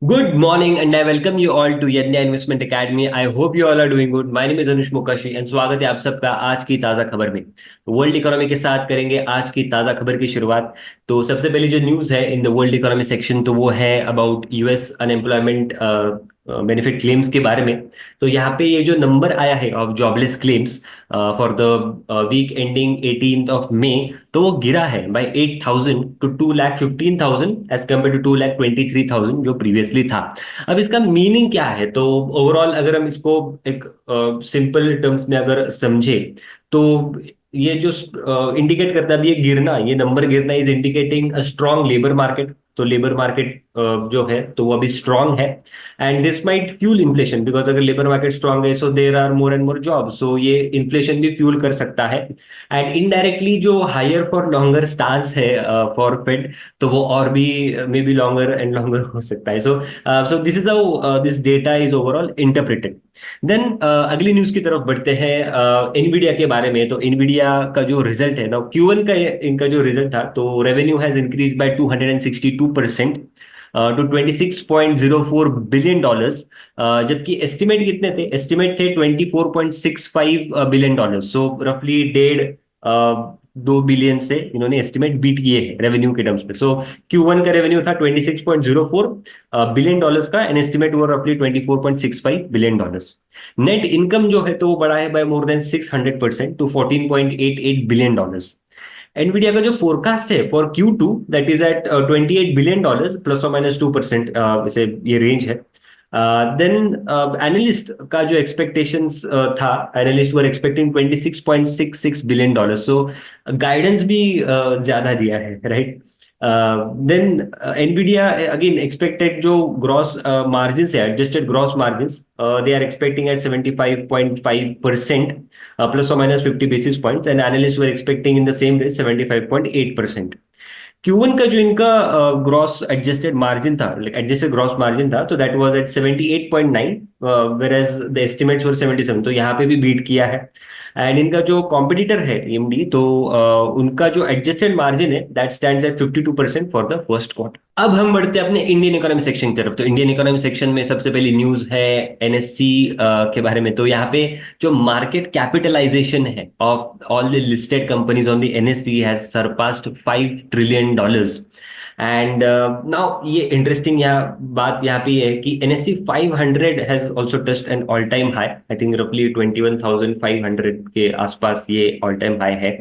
Good morning and I welcome you all to Yadnya Investment Academy. I hope you all are doing good. My name is Anush Mokashi and स्वागत है आप सबका आज की ताज़ा खबर में। वर्ल्ड इकोनॉमी के साथ करेंगे आज की ताज़ा खबर की शुरुआत। तो सबसे पहले जो न्यूज़ है in the world economy section तो वो है about US unemployment benefit claims के बारे में। तो यहाँ पे ये जो नंबर आया है of jobless claims for the week ending 18th of May, तो वो गिरा है by 8,000 to 2,15,000 as compared to 2,23,000 जो प्रीवियसली था। अब इसका मीनिंग क्या है? तो ओवरऑल अगर हम इसको एक सिंपल टर्म्स में अगर समझे तो ये जो इंडिकेट करता है, अभी ये गिरना, ये नंबर गिरना is indicating a strong labour market. तो लेबर मार्केट जो है तो वो अभी स्ट्रांग है and this might fuel inflation because अगर लेबर मार्केट स्ट्रांग है so there are more and more job, so ये इन्फ्लेशन भी फ्यूल कर सकता है। एंड इनडायरेक्टली जो हायर फॉर लॉन्गर स्टांस है फॉर फेड, तो वो और भी may be longer and longer हो सकता है। So this is how this data is overall interpreted. Then अगली न्यूज की तरफ बढ़ते हैं एनवीडिया के बारे में। तो एनवीडिया का जो रिजल्ट है ना, Q1 का इनका जो रिजल्ट था, तो revenue has increase by 262% to $26.04 billion. जबकि एस्टिमेट कितने थे? एस्टिमेट थे $24.65 बिलियन। सो रफली डेढ़ 2 बिलियन से इन्होंने एस्टिमेट बीट किए हैं रेवेन्यू के टर्म्स पे। सो Q1 का रेवेन्यू था $26.04 बिलियन का एंड एस्टिमेट वो रफली $24.65 बिलियन। नेट इनकम जो है तो वो बढ़ा है by more than 600% to $14.88 billion. Nvidia का जो फोरकास्ट है for Q2 that is at $28 billion ±2%, इसे ये रेंज है। देन एनालिस्ट का जो एक्सपेक्टेशंस था, analyst were expecting $26.66 billion. So guidance भी ज्यादा दिया है, right? Then Nvidia again expected जो ग्रॉस मार्जिन है, adjusted gross margin, they are expecting at 75.5% ±50 basis points, and analysts were expecting in the same range 75.8%। Q1 का जो इनका gross adjusted margin था, एडजस्टेड ग्रॉस मार्जिन था, तो that was at 78.9 whereas the estimates were 77। तो यहाँ पे भी बीट किया है। एंड इनका जो कॉम्पिटिटर है एएमडी, तो उनका जो एडजस्टेड मार्जिन है that stands eight 52% for the first quarter. अब हम बढ़ते हैं अपने इंडियन इकोनॉमी सेक्शन की तरफ। तो इंडियन इकोनॉमी सेक्शन में सबसे पहली न्यूज है एनएससी के बारे में। तो यहाँ पे जो मार्केट कैपिटलाइजेशन है of all the listed companies on the NSC has surpassed $5 trillion. And now ये इंटरेस्टिंग यहाँ बात यहाँ पे है कि NSC 500 has also touched an all time high. I think रफली 21,500 के आसपास ये ऑल टाइम हाई है।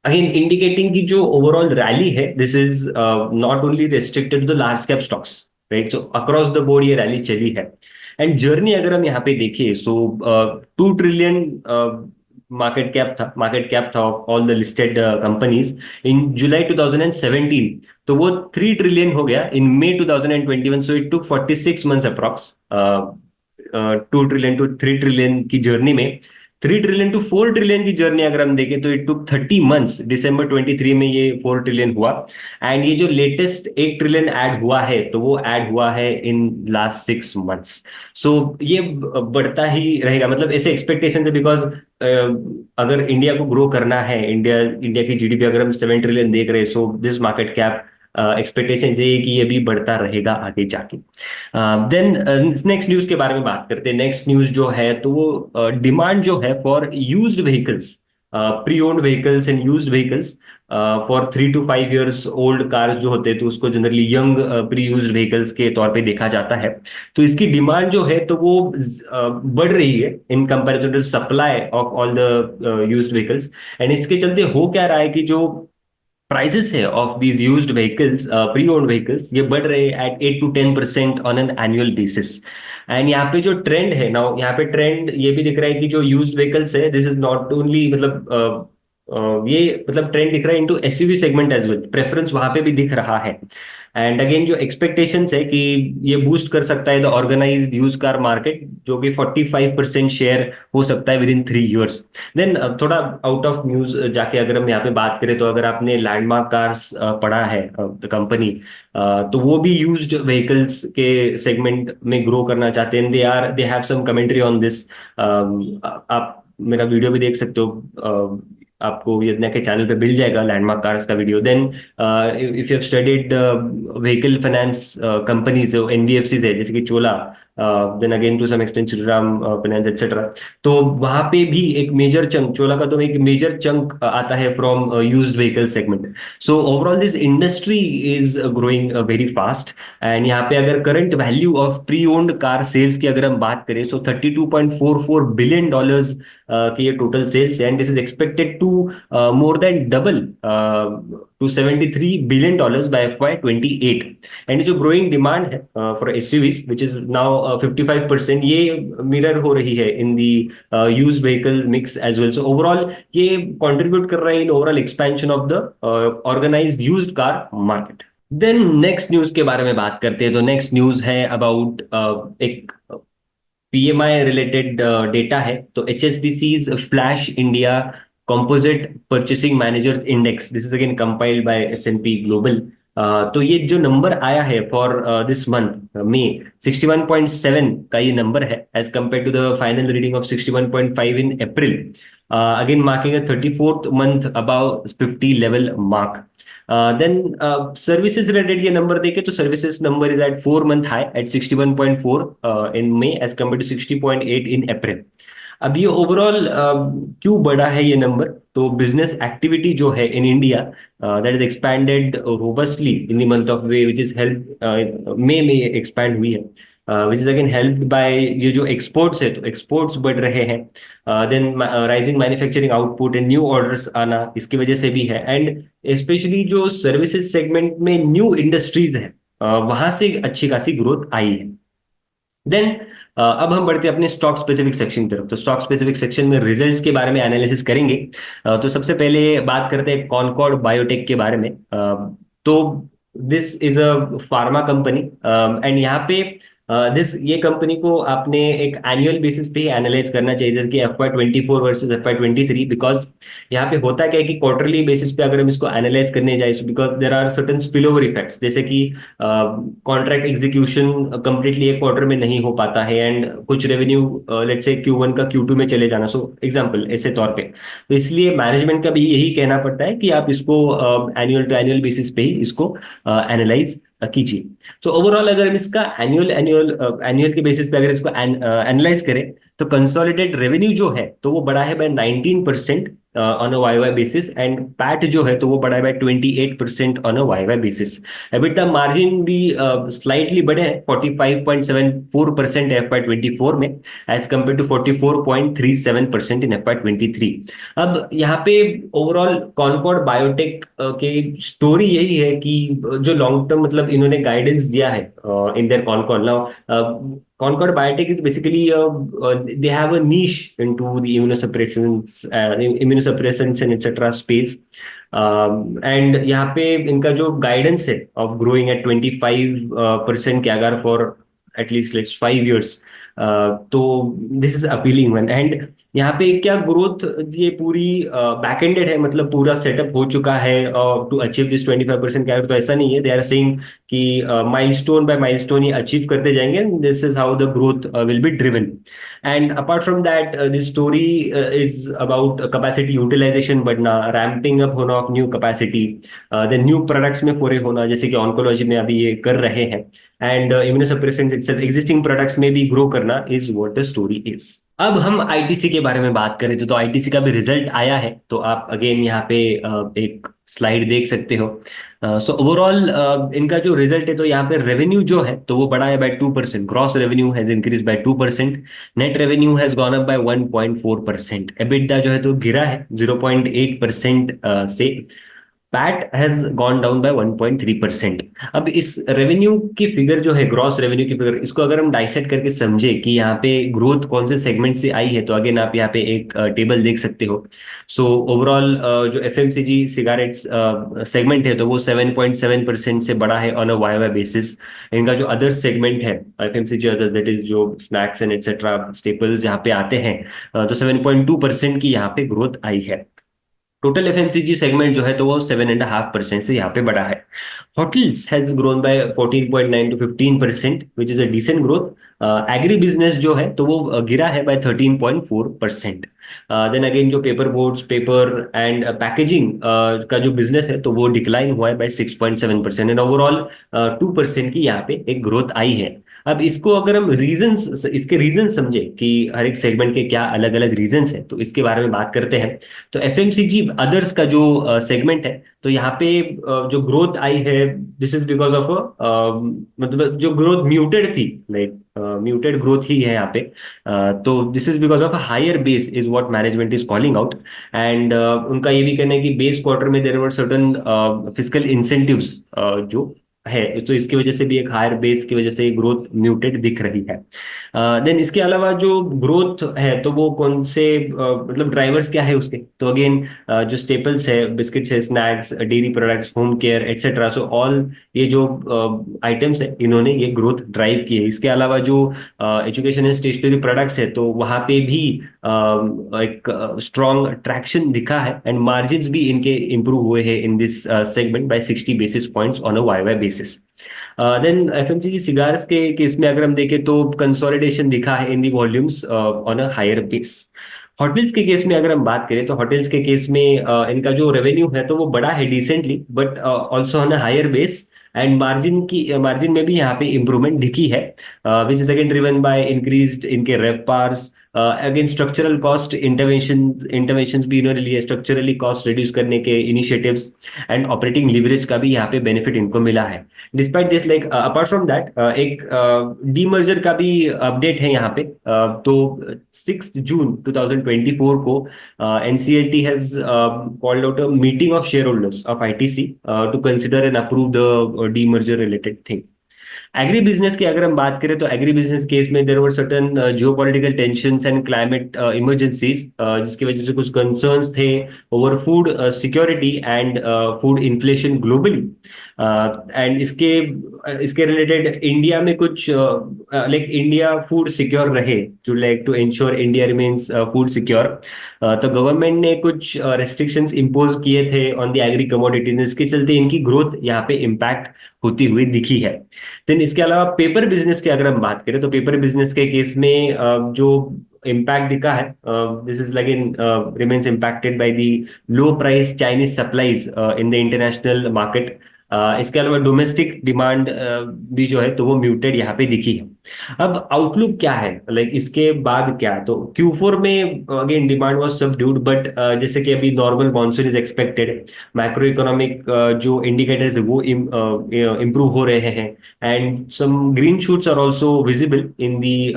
अगेन इंडिकेटिंग की जो ओवरऑल रैली है this is not only restricted to the large cap stocks, right? So across the board ये rally चली है। एंड जर्नी अगर हम यहाँ पे देखिए, सो 2 ट्रिलियन मार्केट कैप था of all the listed companies in July 2017। तो वो 3 ट्रिलियन हो गया in May 2021। So it took 46 months approx 2 trillion to 3 trillion की जर्नी में। 3 ट्रिलियन टू 4 ट्रिलियन की जर्नी अगर हम देखें तो इट टुक 30 मंथ्स। दिसंबर 23 में ये 4 ट्रिलियन हुआ। एंड ये जो लेटेस्ट 1 ट्रिलियन ऐड हुआ है तो वो ऐड हुआ है इन लास्ट 6 मंथ्स। सो ये बढ़ता ही रहेगा, मतलब ऐसे एक्सपेक्टेशन है बिकॉज अगर इंडिया को ग्रो करना है, इंडिया इंडिया की जीडीपी अगर हम 7 ट्रिलियन देख रहे हैं, so this market cap expectation ये है कि ये भी बढ़ता रहेगा आगे जाके। देन नेक्स्ट न्यूज के बारे में बात करते हैं। नेक्स्ट न्यूज जो है तो वो डिमांड जो है for used vehicles, pre owned vehicles and used vehicles for 3 to 5 years old cars जो होते हैं, तो उसको generally young pre used vehicles के तौर पे देखा जाता है। तो इसकी डिमांड जो है तो वो बढ़ रही है in comparison to supply of all the used vehicles. And इसके चलते हो क्या रहा है कि जो प्राइसेस है of these used vehicles, pre owned vehicles, ये बढ़ रहे हैं at 8 to 10% on an annual basis. And यहाँ पे जो ट्रेंड है ना, यहाँ पे ट्रेंड ये भी दिख रहा है कि जो यूज्ड व्हीकल्स है दिस इज नॉट ओनली, मतलब ये मतलब ट्रेंड दिख रहा है into SUV segment as well, preference वहां पे भी दिख रहा है। एंड अगेन जो एक्सपेक्टेशंस है कि ये बूस्ट कर सकता है the organised use car market, जो कि 45% शेयर हो सकता है विद इन 3 years। देन थोड़ा आउट ऑफ न्यूज जाके अगर हम यहाँ पे बात करें, तो अगर आपने लैंडमार्क कार्स पढ़ा है कंपनी, तो वो भी यूज्ड व्हीकल्स के सेगमेंट में ग्रो करना चाहते हैं। They have some commentary on this. आप मेरा वीडियो भी देख सकते हो आपको यदना के चैनल पे मिल जाएगा लैंडमार्क कार्स का video. Then if you have studied vehicle finance companies जो एनबीएफसीज है जैसे कि Chola, then again to some extent Shriram finance etcetera, तो वहां पे भी एक मेजर चंक चोला का तो एक मेजर चंक आता है from used vehicle segment. So overall this industry is growing very fast. And यहाँ पे अगर current value of pre owned car sales की अगर हम बात करें तो $32.44 बिलियन की ये टोटल सेल्स है, and this is expected to more than double to $73 billion by FY 28। And जो ग्रोइंग डिमांड है for SUVs which is now 55%, ये मिरर हो रही है in the used vehicle mix as well. So overall ये contribute कर रहा है in overall expansion of the organised used car market. Then next news के बारे में बात करते हैं, तो नेक्स्ट न्यूज है अबाउट एक पीएमआई रिलेटेड डेटा है। तो HSBC's flash India composite purchasing managers index, this is again compiled bye S&P global. तो ये जो नंबर आया है फॉर दिस मंथ मई, 61.7 का ये नंबर है as compare to the final reading of 61.5 in April, again marking a 34th month above 50 level mark. Then services related ये number देखे तो services number is at 4-month high at 61.4 in May as compared to 60.8 in April. अब ये overall क्यों बढ़ा है ये number? तो बिजनेस एक्टिविटी जो है in India that is expanded robustly in the month of way, which is help मई में एक्सपैंड हुई है, which is again helped by ये जो एक्सपोर्ट्स है, तो एक्सपोर्ट्स बढ़ रहे हैं, then rising manufacturing output and new orders आना इसकी वजह से भी है, एंड स्पेशली जो सर्विसेज सेगमेंट में न्यू इंडस्ट्रीज है वहां से अच्छी खासी ग्रोथ आई है। देन अब हम बढ़ते हैं अपने स्टॉक स्पेसिफिक सेक्शन की तरफ। तो स्टॉक स्पेसिफिक सेक्शन में रिजल्ट्स के बारे में एनालिसिस करेंगे। तो सबसे पहले बात करते हैं कॉनकॉर्ड बायोटेक के बारे में। तो this is a pharma company, and यहाँ पे ये कंपनी को आपने एक एनुअल बेसिस पे ही एनालाइज करना चाहिए, जैसे कि FY 24 वर्सेस FY 23, बिकॉज यहाँ पे होता क्या है कि क्वार्टरली बेसिस पे अगर हम इसको एनालाइज करने जाए, because there are certain spill over effects, जैसे कि कॉन्ट्रैक्ट एग्जीक्यूशन कंप्लीटली एक क्वार्टर में नहीं हो पाता है, एंड कुछ रेवेन्यू लेट्स से Q1 का Q2 में चले जाना, सो एग्जाम्पल ऐसे तौर पे। तो इसलिए मैनेजमेंट का भी यही कहना पड़ता है कि आप इसको एनुअल टू एनुअल बेसिस पे ही इसको एनालाइज कीजिए। तो ओवरऑल अगर हम इसका एनुअल के बेसिस पे अगर इसको एनालाइज करें तो कंसोलिडेटेड रेवेन्यू जो है तो वो बढ़ा है by 19% on a YY basis, and PAT जो है तो वो बढ़ा है by 28% on a YY basis. EBITDA margin भी स्लाइटली बढ़े हैं 45.74% FY 24 में as compare to 44.37% in FY 23। अब यहाँ पे ओवरऑल कॉनकॉर्ड बायोटेक के स्टोरी यही है कि जो लॉन्ग टर्म मतलब इन्होंने गाइडेंस दिया है in their Concord now. Concord Biotech is basically they have a niche into the immunosuppressants and etc. space, and यहाँ पे इनका जो गाइडेंस है of growing at 25% CAGR for at least let's 5 years, तो this is appealing one. And यहाँ पे क्या growth ये पूरी बैक एंडेड है, मतलब पूरा सेटअप हो चुका है टू अचीव दिस 25% CAGR, तो ऐसा नहीं है। दे आर सेइंग कि माइलस्टोन बाय माइलस्टोन ये अचीव करते जाएंगे, this is how the growth will be driven. And apart from that this story is about capacity utilisation बढ़ना, रैम्पिंग अप होना of new capacity, then new products में foray होना जैसे कि oncology में अभी ये कर रहे हैं, and immunosuppressant itself existing products में भी ग्रो करना is what the story is. अब हम आईटीसी के बारे में बात करें तो आईटीसी का भी रिजल्ट आया है, तो आप अगेन यहाँ पे एक स्लाइड देख सकते हो। सो ओवरऑल इनका जो रिजल्ट है तो यहाँ पे रेवेन्यू जो है तो वो बढ़ा है by 2%, gross revenue has increase by 2%, net revenue has gone up by 1.4%, EBITDA जो है तो गिरा है 0.8% से, PAT has gone down by 1.3%। अब इस रेवेन्यू की फिगर जो है, ग्रॉस रेवेन्यू की फिगर, इसको अगर हम डाइसेक्ट करके समझे कि यहाँ पे ग्रोथ कौन से सेगमेंट से आई है, तो अगेन आप यहाँ पे एक टेबल देख सकते हो। सो ओवरऑल जो FMCG सिगारेट्स सेगमेंट है तो वो 7.7% से बढ़ा है ऑन अ YY बेसिस। इनका जो अदर सेगमेंट है FMCG अदर्स, दैट इज जो स्नैक्स एंड एक्सेट्रा स्टेपल्स यहाँ पे आते हैं, तो 7.2% की यहाँ पे ग्रोथ आई है। टोटल FMCG सेगमेंट जो है तो वो 7.5% से यहाँ पे बढ़ा है। Hotels has grown by 14.9 to 15%, which is a decent growth. Agri business जो है तो वो गिरा है बाय 13.4%। देन अगेन जो paper boards, paper and packaging का जो बिजनेस है तो वो डिक्लाइन हुआ है बाय 6.7%, एंड ओवरऑल 2% की यहाँ पे एक ग्रोथ आई है। अब इसको अगर हम रीजंस, इसके रीजन समझे कि हर एक सेगमेंट के क्या अलग अलग रीजंस हैं, तो इसके बारे में बात करते हैं। तो एफएमसीजी अदर्स का जो सेगमेंट है, तो यहाँ पे जो ग्रोथ आई है, दिस इज बिकॉज ऑफ मतलब जो ग्रोथ म्यूटेड थी, लाइक म्यूटेड ग्रोथ ही है यहाँ पे। तो this is because of higher base is what management is calling out. And उनका ये भी कहना है कि बेस क्वार्टर में there were certain fiscal incentives जो है, तो इसकी वजह से भी एक हायर बेस की वजह से ग्रोथ म्यूटेड दिख रही है। देन इसके अलावा जो ग्रोथ है तो वो कौन से मतलब ड्राइवर्स क्या है उसके, तो अगेन जो स्टेपल्स है, बिस्किट्स है, snacks, dairy products, home care etcetera, so all ये जो आइटम्स है इन्होंने ये ग्रोथ ड्राइव की है। इसके अलावा जो एजुकेशन एंड स्टेशनरी प्रोडक्ट्स है तो वहाँ पे भी एक स्ट्रॉन्ग ट्रैक्शन दिखा है, एंड मार्जिन्स भी इनके इंप्रूव हुए हैं in this segment by 60 basis points on a Y basis. Then FMCG cigars के केस में अगर हम देखें तो कंसोलिडेशन दिखा है in the volumes on a higher base. Hotels के केस में अगर हम बात करें तो होटल्स के केस में इनका जो रेवेन्यू है तो वो बड़ा है decently, but also on a higher base, and margin में भी यहाँ पे इंप्रूवमेंट दिखी है, which is again driven by increased इनके RevPARs. Again structural cost intervention भी इन्होंने लिए, स्ट्रक्चरली कॉस्ट रिड्यूस करने के इनिशिएटिव्स, एंड ऑपरेटिंग लिवरेज का भी यहाँ पे बेनिफिट इनको मिला है। Despite this, like apart from that एक डीमर्जर का भी अपडेट है यहाँ पे। तो 6 जून 2024 को NCLT has called out a meeting of share holders of ITC to consider and approve the demerger related thing. Agri business की अगर हम बात करें तो एग्री बिजनेस केस में there were certain geopolitical tensions and climate emergencies, जिसकी वजह से कुछ कंसर्न्स थे over food security and food inflation globally. And इसके रिलेटेड इंडिया में कुछ लाइक इंडिया फूड सिक्योर रहे, to ensure India remains food secure, तो गवर्नमेंट ने कुछ रेस्ट्रिक्शंस इम्पोज किए थे ऑन द एग्री कमोडिटीज, इसके चलते इनकी ग्रोथ यहाँ पे इम्पैक्ट होती हुई दिखी है। देन इसके अलावा पेपर बिजनेस की अगर हम बात करें तो पेपर बिजनेस के केस में जो इम्पैक्ट दिखा है, this is like in remains impacted by the low price Chinese supplies in the international market. इसके अलावा डोमेस्टिक डिमांड भी जो है तो वो म्यूटेड यहाँ पे दिखी है। अब आउटलुक क्या है, लाइक इसके बाद क्या है, तो Q4 में again demand was subdued, but जैसे कि अभी normal monsoon is expected, macro economic जो इंडिकेटर्स है वो इम्प्रूव हो रहे हैं, and some green shoots are also visible in the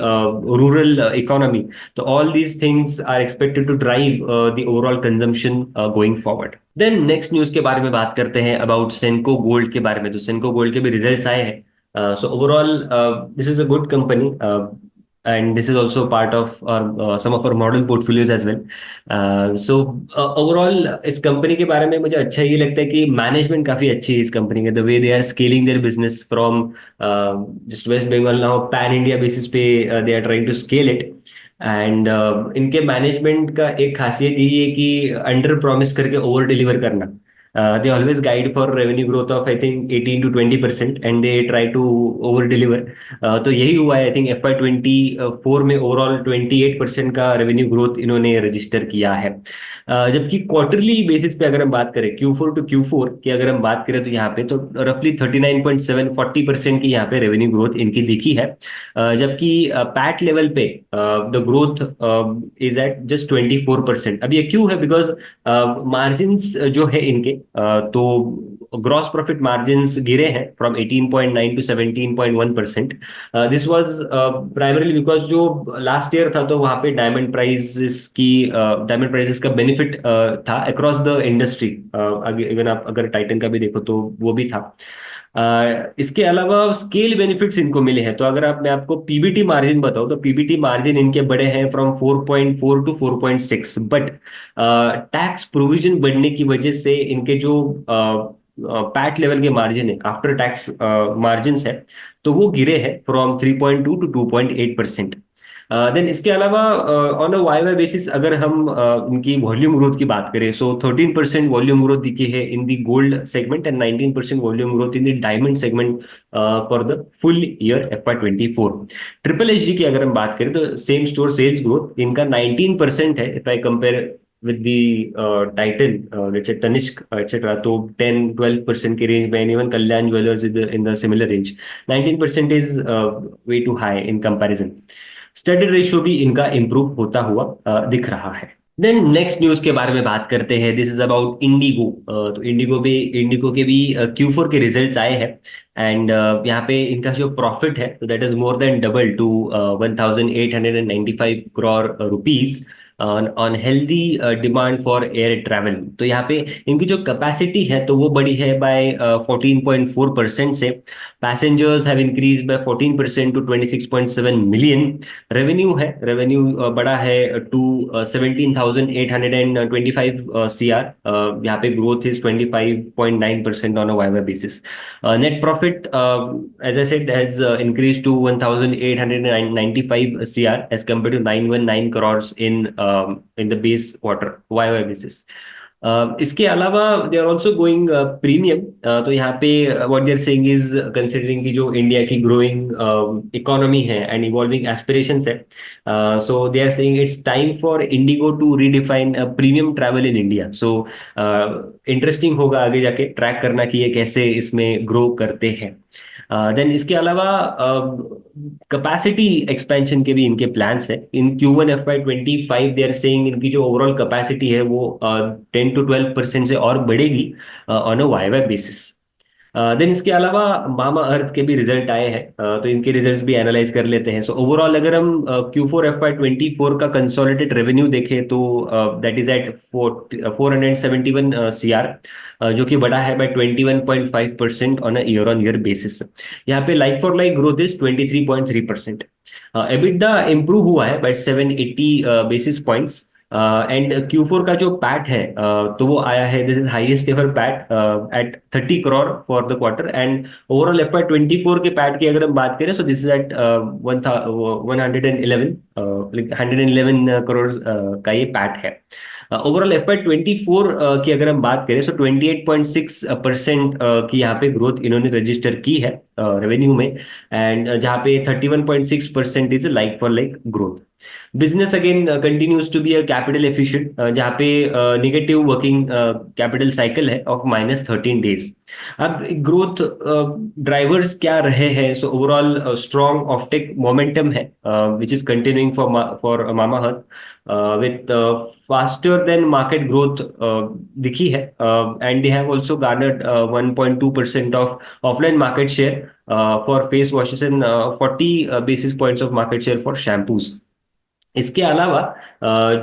rural economy. तो all these things are expected to drive the overall consumption going forward. Then next news के बारे में बात करते हैं अबाउट सेंको गोल्ड के बारे में। तो सेंको गोल्ड के भी रिजल्ट्स आए हैं। So overall, this is a good company, and this is also part of some of our model portfolios as well. So overall, इस कंपनी के बारे में मुझे अच्छा ये लगता है कि मैनेजमेंट काफी अच्छी है इस कंपनी के, the way they are scaling their business from just West Bengal now pan India basis पे they are trying to scale it. And इनके मैनेजमेंट का एक खासियत यही है कि अंडर प्रॉमिस करके ओवर डिलीवर करना। They always guide for revenue growth of I think 18 to 20% and they try to over deliver. तो यही हुआ है। I think FY24 में ओवरऑल 28% का रेवेन्यू ग्रोथ इन्होंने रजिस्टर किया है। जबकि क्वार्टरली बेसिस पे अगर हम बात करें Q4 to Q4 की अगर हम बात करें तो यहाँ पे तो रफली 39.7 40% की यहाँ पे रेवेन्यू ग्रोथ इनकी दिखी है। जबकि पैट लेवल पे the growth is at just 24%। अब ये क्यों है, बिकॉज मार्जिन्स जो है इनके तो ग्रॉस प्रॉफिट मार्जिन्स गिरे हैं from 18.9 to 17.1%। This was primarily because जो लास्ट ईयर था तो वहाँ पे डायमंड प्राइजेस का बेनिफिट था अक्रॉस द इंडस्ट्री। इवन आप अगर टाइटन का भी देखो तो वो भी था। इसके अलावा स्केल बेनिफिट्स इनको मिले हैं। तो अगर मैं आपको पीबीटी मार्जिन बताऊं तो पीबीटी मार्जिन इनके बढ़े हैं from 4.4 to 4.6, but tax provision बढ़ने की वजह से इनके जो पैट लेवल के मार्जिन है, आफ्टर टैक्स मार्जिन है, तो वो गिरे हैं फ्रॉम 3.2 टू 2.8%। देन इसके अलावा on a Y Y basis अगर हम इनकी वॉल्यूम ग्रोथ की बात करें, सो 13% वॉल्यूम ग्रोथ दिखी है in the gold segment and 19% volume growth in the diamond segment for the full year FY 24। Triple H D की अगर हम बात करें तो सेम स्टोर सेल्स ग्रोथ इनका 19% है if I compare with the Titan, let's say Tanishq, etc. तो 10-12% के रेंज में, and even Kalyan Jewellers in the similar range. 19% is way too high in comparison. Study ratio भी इनका improve होता हुआ दिख रहा है। देन नेक्स्ट न्यूज के बारे में बात करते हैं। This is about Indigo. तो इंडिगो के भी Q4 के रिजल्ट्स आए हैं, एंड यहाँ पे इनका जो प्रॉफिट है तो that is more than double to 1,895 crore rupees on healthy demand for air travel. तो यहाँ पे इनकी जो कैपेसिटी है तो वो बढ़ी है बाय 14.4% से। Passengers have increase by 14% to 26.7 million. Revenue बढ़ा है टू 17,825 CR। यहाँ पे growth is 25.9% on a Y basis. Net profit as I said has increased to 1,895 CR as compared to 919 crores in the base quarter YY basis. इसके अलावा they are also going premium. तो यहाँ पे what they are saying is considering की जो India की growing economy है and evolving aspirations है, so they are saying it's time for IndiGo to redefine premium travel in India. So interesting होगा आगे जाके ट्रैक करना कि ये कैसे इसमें ग्रो करते हैं। देन इसके अलावा कैपेसिटी एक्सपेंशन के भी इनके प्लान्स है। In Q1 FY 25 they are saying इनकी जो ओवरऑल कैपेसिटी है वो 10 to 12% से और बढ़ेगी on a Y Y basis. Then इसके अलावा मामा अर्थ के भी रिजल्ट आए हैं, तो इनके रिजल्ट्स भी एनालाइज कर लेते हैं। सो ओवरऑल अगर हम Q4 FY 24 का कंसोलिडेटेड रेवेन्यू देखें तो दैट इज एट 471 CR, जो कि बढ़ा है by 21.5% on a year on year basis. यहाँ पे like for like growth is 23.3%। EBITDA improve हुआ है bye 780 basis points. And Q4 का जो पैट है तो वो आया है, this is highest ever PAT at 30 crore for the quarter. And overall FY 24 के पैट की अगर हम बात करें, so this is at 111 crore का ये पैट है। ओवरऑल FY 24 की अगर हम बात करें, सो 28.6% की यहाँ पे ग्रोथ इन्होंने रजिस्टर की है रेवेन्यू में, एंड जहाँ पे 31.6% is like for like growth. Business again continues to be a capital efficient, जहाँ पे निगेटिव वर्किंग कैपिटल साइकिल है ऑफ -13 days। अब ग्रोथ ड्राइवर्स क्या रहे हैं? So overall strong offtake momentum है which is continuing for Mamaearth with faster than market growth दिखी है, and they have also garnered 1.2% of offline market share for face washes and 40 basis points of market share for shampoos। इसके अलावा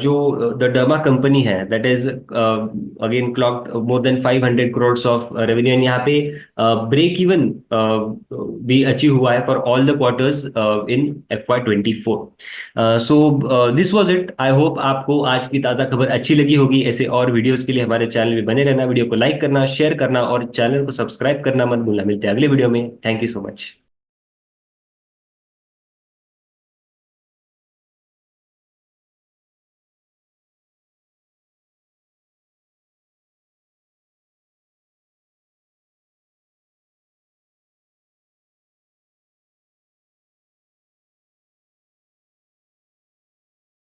जो the derma company है that is again clogged more than 500 crores of revenue, and यहाँ पे break even भी achieve हुआ है for all the quarters in FY 24। So this was it. I hope आपको आज की ताज़ा खबर अच्छी लगी होगी। ऐसे और वीडियोस के लिए हमारे चैनल में बने रहना, वीडियो को लाइक करना, शेयर करना और चैनल को सब्सक्राइब करना मत भूलना। मिलते हैं अगले वीडियो में। Thank you so much.